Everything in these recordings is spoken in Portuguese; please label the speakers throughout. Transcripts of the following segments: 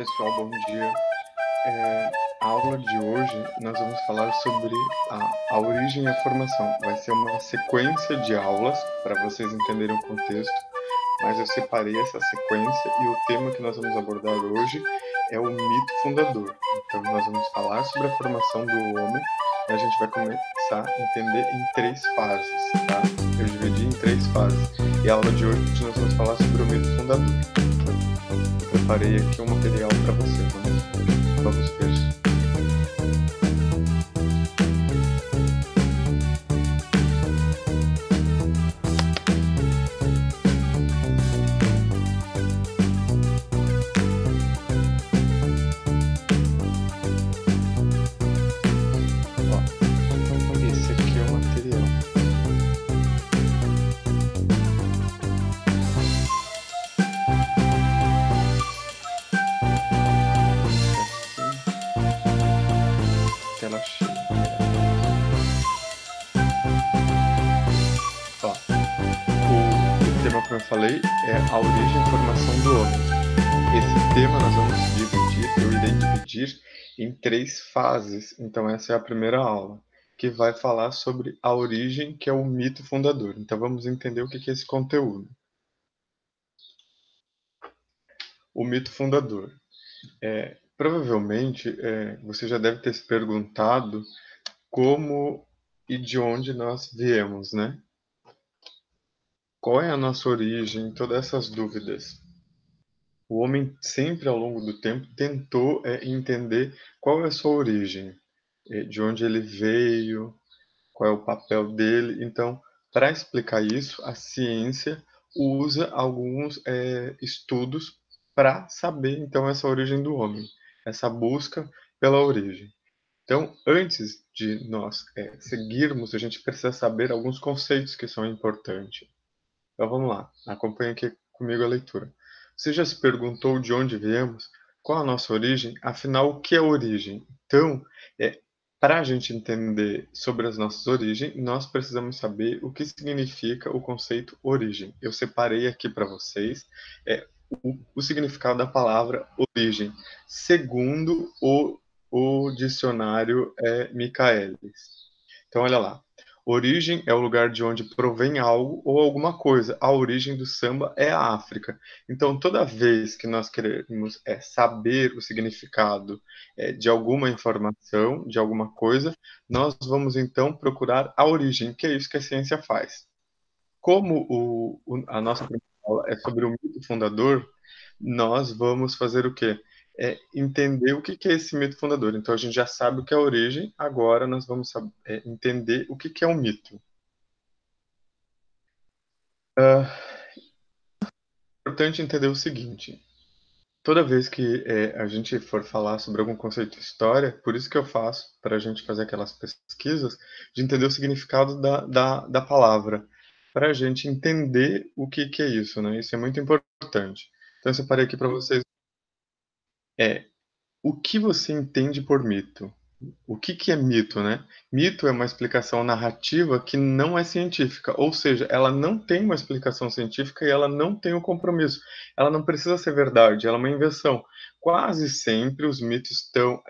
Speaker 1: pessoal, bom dia. A aula de hoje nós vamos falar sobre a origem e a formação. Vai ser uma sequência de aulas para vocês entenderem o contexto, mas eu separei essa sequência e o tema que nós vamos abordar hoje é o mito fundador. Então nós vamos falar sobre a formação do homem e a gente vai começar a entender em 3 fases, tá? Eu dividi em 3 fases. E a aula de hoje nós vamos falar sobre o mito fundador. Eu preparei aqui um material para vocês. Vamos ver. Esse aqui é o material. Tela cheia. O tema que eu falei é a origem e formação do homem. Esse tema nós vamos dividir, eu irei dividir em 3 fases. Então essa é a primeira aula, que vai falar sobre a origem, que é o mito fundador. Então vamos entender o que é esse conteúdo. O mito fundador. Provavelmente você já deve ter se perguntado como e de onde nós viemos, né? Qual é a nossa origem? Todas essas dúvidas. O homem sempre ao longo do tempo tentou entender qual é a sua origem, de onde ele veio, qual é o papel dele. Então, para explicar isso, a ciência usa alguns estudos para saber então essa origem do homem, essa busca pela origem. Então, antes de nós seguirmos, a gente precisa saber alguns conceitos que são importantes. Então vamos lá, acompanhe aqui comigo a leitura. Você já se perguntou de onde viemos? Qual a nossa origem? Afinal, o que é origem? Então, para a gente entender sobre as nossas origens, nós precisamos saber o que significa o conceito origem. Eu separei aqui para vocês o significado da palavra origem, segundo o dicionário Michaelis. Então, olha lá. Origem é o lugar de onde provém algo ou alguma coisa. A origem do samba é a África. Então, toda vez que nós queremos saber o significado de alguma informação, de alguma coisa, nós vamos então procurar a origem, que é isso que a ciência faz. Como a nossa primeira aula é sobre o mito fundador, nós vamos fazer o quê? Entender o que é esse mito fundador. Então a gente já sabe o que é a origem, agora nós vamos entender o que é um mito. É importante entender o seguinte: toda vez que a gente for falar sobre algum conceito de história, por isso que eu faço, para a gente fazer aquelas pesquisas, de entender o significado da palavra, para a gente entender o que é isso, né? Isso é muito importante. Então eu separei aqui para vocês o que você entende por mito. O que é mito, né? Mito é uma explicação narrativa que não é científica, ou seja, ela não tem uma explicação científica e ela não tem um compromisso. Ela não precisa ser verdade, ela é uma invenção. Quase sempre os mitos estão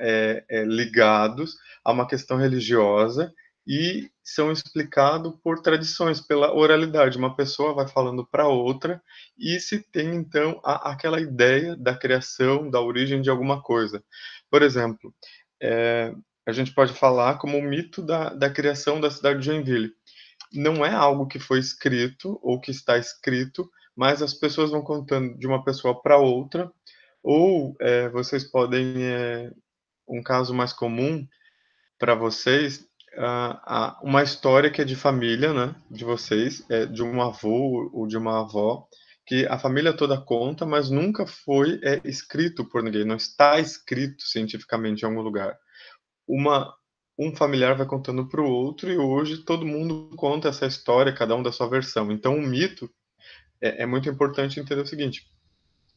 Speaker 1: ligados a uma questão religiosa e são explicados por tradições, pela oralidade. Uma pessoa vai falando para outra e se tem então aquela ideia da criação, da origem de alguma coisa. Por exemplo, a gente pode falar como o mito da criação da cidade de Joinville. Não é algo que foi escrito ou que está escrito, mas as pessoas vão contando de uma pessoa para outra, ou vocês podem, um caso mais comum para vocês, uma história que é de família, né, de vocês, de um avô ou de uma avó, que a família toda conta, mas nunca foi escrito por ninguém, não está escrito cientificamente em algum lugar. Um familiar vai contando para o outro e hoje todo mundo conta essa história, cada um da sua versão. Então, o mito é muito importante entender o seguinte: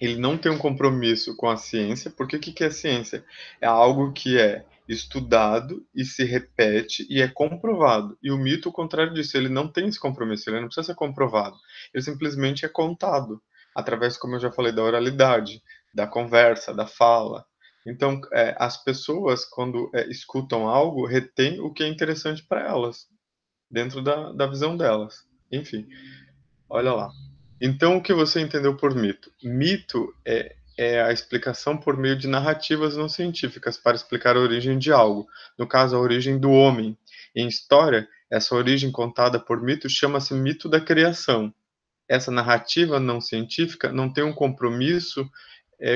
Speaker 1: ele não tem um compromisso com a ciência, porque o que é ciência? É algo que é estudado e se repete e é comprovado. E o mito, ao contrário disso, ele não tem esse compromisso, ele não precisa ser comprovado. Ele simplesmente é contado, através, como eu já falei, da oralidade. da conversa, da fala. Então, as pessoas, quando escutam algo, retêm o que é interessante para elas, dentro da visão delas. Enfim, olha lá. Então, o que você entendeu por mito? Mito é a explicação por meio de narrativas não científicas para explicar a origem de algo, no caso, a origem do homem. Em história, essa origem contada por mito chama-se mito da criação. Essa narrativa não científica não tem um compromisso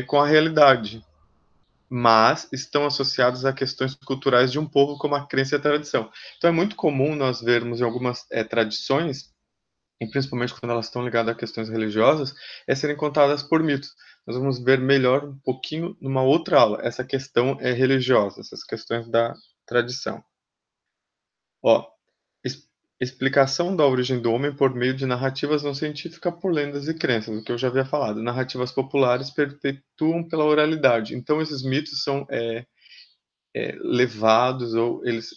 Speaker 1: com a realidade, mas estão associados a questões culturais de um povo, como a crença e a tradição. Então, é muito comum nós vermos em algumas tradições, e principalmente quando elas estão ligadas a questões religiosas, serem contadas por mitos. Nós vamos ver melhor um pouquinho numa outra aula, essa questão religiosa, essas questões da tradição. Ó, es- explicação da origem do homem por meio de narrativas não científicas por lendas e crenças, o que eu já havia falado. Narrativas populares perpetuam pela oralidade. Então, esses mitos são levados ou eles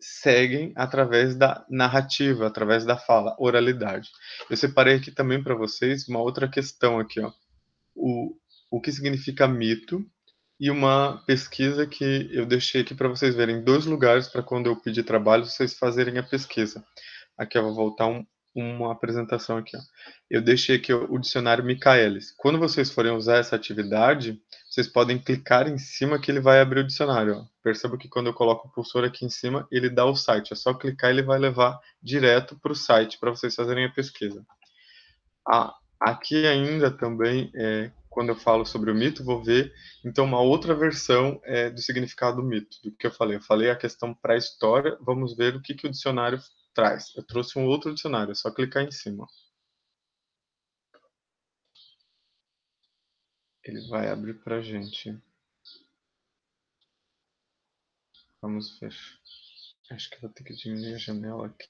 Speaker 1: seguem através da narrativa, através da fala, oralidade. Eu separei aqui também para vocês uma outra questão aqui, ó. O, o que significa mito e uma pesquisa que eu deixei aqui para vocês verem, dois lugares para quando eu pedir trabalho vocês fazerem a pesquisa. Aqui eu vou voltar uma apresentação aqui. Ó. Eu deixei aqui o dicionário Michaelis. Quando vocês forem usar essa atividade, vocês podem clicar em cima que ele vai abrir o dicionário. Ó. Perceba que quando eu coloco o cursor aqui em cima, ele dá o site. É só clicar e ele vai levar direto para o site para vocês fazerem a pesquisa. Aqui ainda também, quando eu falo sobre o mito, vou ver então uma outra versão do significado do mito, do que eu falei. Eu falei a questão pré-história, vamos ver o que, que o dicionário traz. Eu trouxe um outro dicionário, é só clicar em cima. Ele vai abrir para a gente. Vamos ver. Acho que vou ter que diminuir a janela aqui.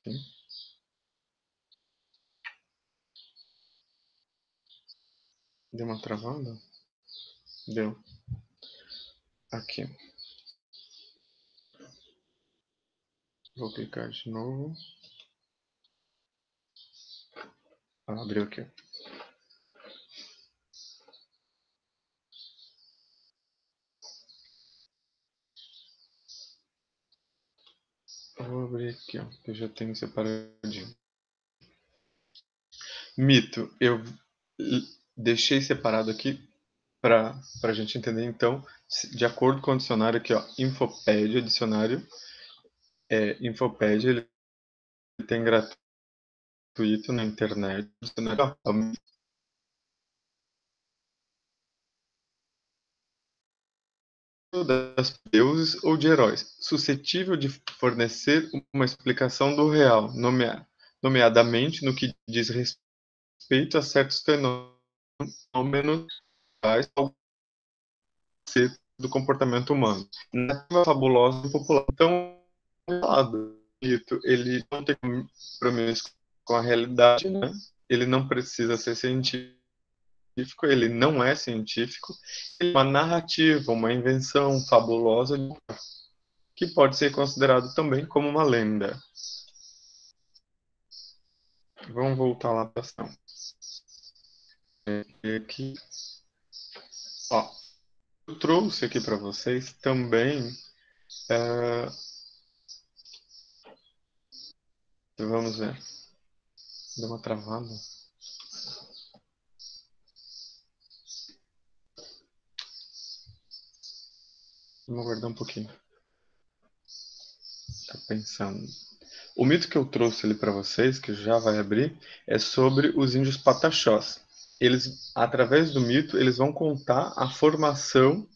Speaker 1: Deu uma travada? Deu. Aqui. Vou clicar de novo. Abriu aqui. Vou abrir aqui, ó, que eu já tenho separadinho. Mito, eu deixei separado aqui para a gente entender, então, de acordo com o dicionário aqui, ó, Infopédia, dicionário, Infopédia, ele tem gratuito na internet, dicionário das deuses ou de heróis, suscetível de fornecer uma explicação do real, nomeadamente no que diz respeito a certos fenômenos do comportamento humano. Narrativa fabulosa e popular. Então, ele não tem compromisso com a realidade, né? Ele não precisa ser científico, ele não é científico, ele é uma narrativa, uma invenção fabulosa que pode ser considerado também como uma lenda. Vamos voltar lá para a ação. Aqui, ó, eu trouxe aqui para vocês também. Vamos ver. Deu uma travada. Vamos aguardar um pouquinho. Tá pensando. O mito que eu trouxe ali para vocês, que já vai abrir, é sobre os índios pataxós. Eles, através do mito, eles vão contar a formação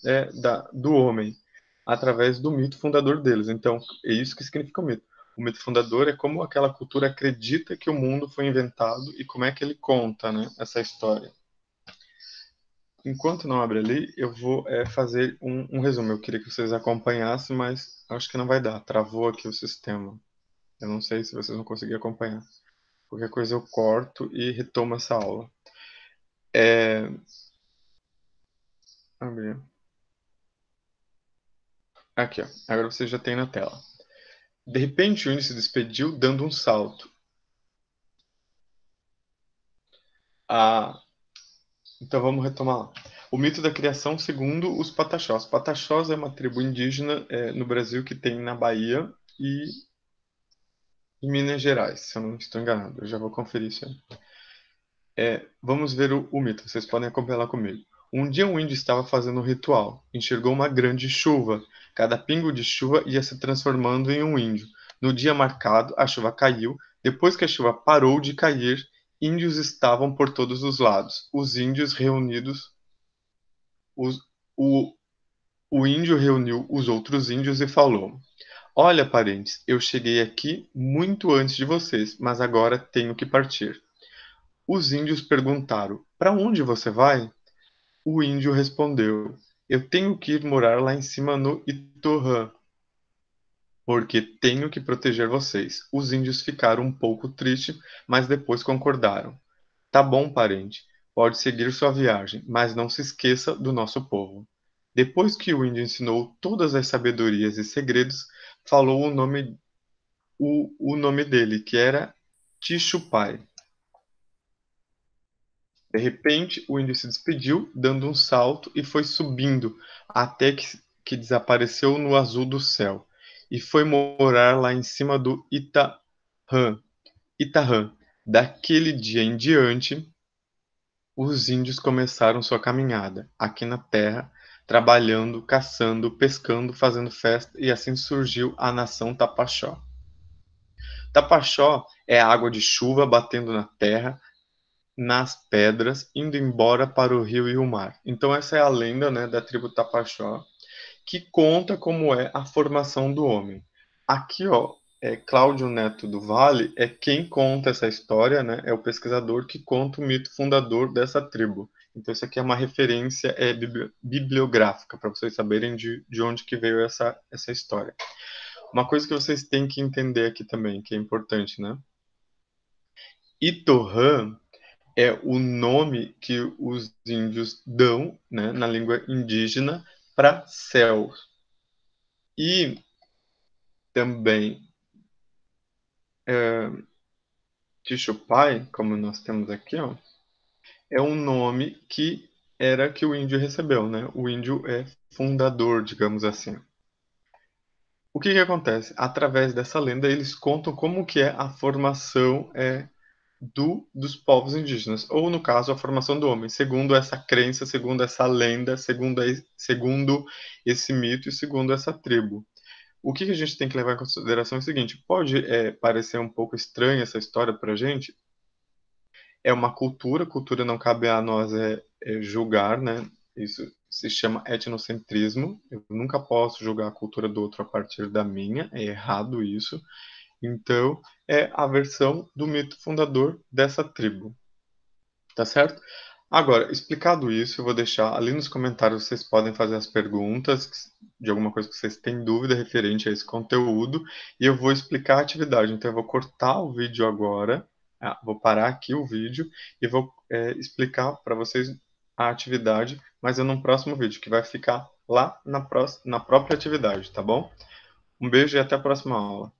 Speaker 1: do homem, através do mito fundador deles. Então, é isso que significa o mito. O mito fundador é como aquela cultura acredita que o mundo foi inventado e como é que ele conta, né, essa história. Enquanto não abre ali, eu vou fazer um resumo. Eu queria que vocês acompanhassem, mas acho que não vai dar. Travou aqui o sistema. Eu não sei se vocês vão conseguir acompanhar. Qualquer coisa eu corto e retomo essa aula. Abrir. Aqui, ó. Agora você já tem na tela. De repente o índio se despediu dando um salto. Ah, então vamos retomar lá. O mito da criação segundo os Pataxós. Pataxós é uma tribo indígena no Brasil que tem na Bahia e em Minas Gerais, se eu não estou enganado. Eu já vou conferir isso aí. Vamos ver o mito, vocês podem acompanhar comigo. Um dia um índio estava fazendo um ritual. Enxergou uma grande chuva. Cada pingo de chuva ia se transformando em um índio. No dia marcado, a chuva caiu. Depois que a chuva parou de cair, índios estavam por todos os lados. Os índios reunidos, os- o, o índio reuniu os outros índios e falou: Olha, parentes, eu cheguei aqui muito antes de vocês, mas agora tenho que partir. Os índios perguntaram: Para onde você vai? O índio respondeu: Eu tenho que ir morar lá em cima no Itorrã, porque tenho que proteger vocês. Os índios ficaram um pouco tristes, mas depois concordaram. Tá bom, parente, pode seguir sua viagem, mas não se esqueça do nosso povo. Depois que o índio ensinou todas as sabedorias e segredos, falou o nome dele, que era Tichupai. De repente, o índio se despediu, dando um salto e foi subindo até que desapareceu no azul do céu e foi morar lá em cima do Itarã. Itarã. Daquele dia em diante, os índios começaram sua caminhada aqui na terra, trabalhando, caçando, pescando, fazendo festa e assim surgiu a nação Tapachó. Tapachó é a água de chuva batendo na terra, nas pedras, indo embora para o rio e o mar. Então essa é a lenda, né, da tribo Tapachó, que conta como é a formação do homem. Aqui, ó, Cláudio Neto do Vale é quem conta essa história, né? É o pesquisador que conta o mito fundador dessa tribo. Então isso aqui é uma referência bibliográfica para vocês saberem de onde que veio essa história. Uma coisa que vocês têm que entender aqui também, que é importante, né? Itorã é o nome que os índios dão, né, na língua indígena para céu. E também Tichupai, como nós temos aqui, ó, é um nome que o índio recebeu, né? O índio é fundador, digamos assim. O que que acontece? Através dessa lenda, eles contam como que é a formação dos povos indígenas, ou no caso, a formação do homem, segundo essa crença, segundo essa lenda, segundo esse mito e segundo essa tribo. O que que a gente tem que levar em consideração é o seguinte: pode parecer um pouco estranha essa história para a gente, é uma cultura não cabe a nós julgar, né? Isso se chama etnocentrismo. Eu nunca posso julgar a cultura do outro a partir da minha, é errado isso. Então, é a versão do mito fundador dessa tribo, tá certo? Agora, explicado isso, eu vou deixar ali nos comentários, vocês podem fazer as perguntas de alguma coisa que vocês têm dúvida referente a esse conteúdo, e eu vou explicar a atividade. Então, eu vou cortar o vídeo agora, vou parar aqui o vídeo e vou explicar para vocês a atividade, mas é num próximo vídeo, que vai ficar lá na própria atividade, tá bom? Um beijo e até a próxima aula.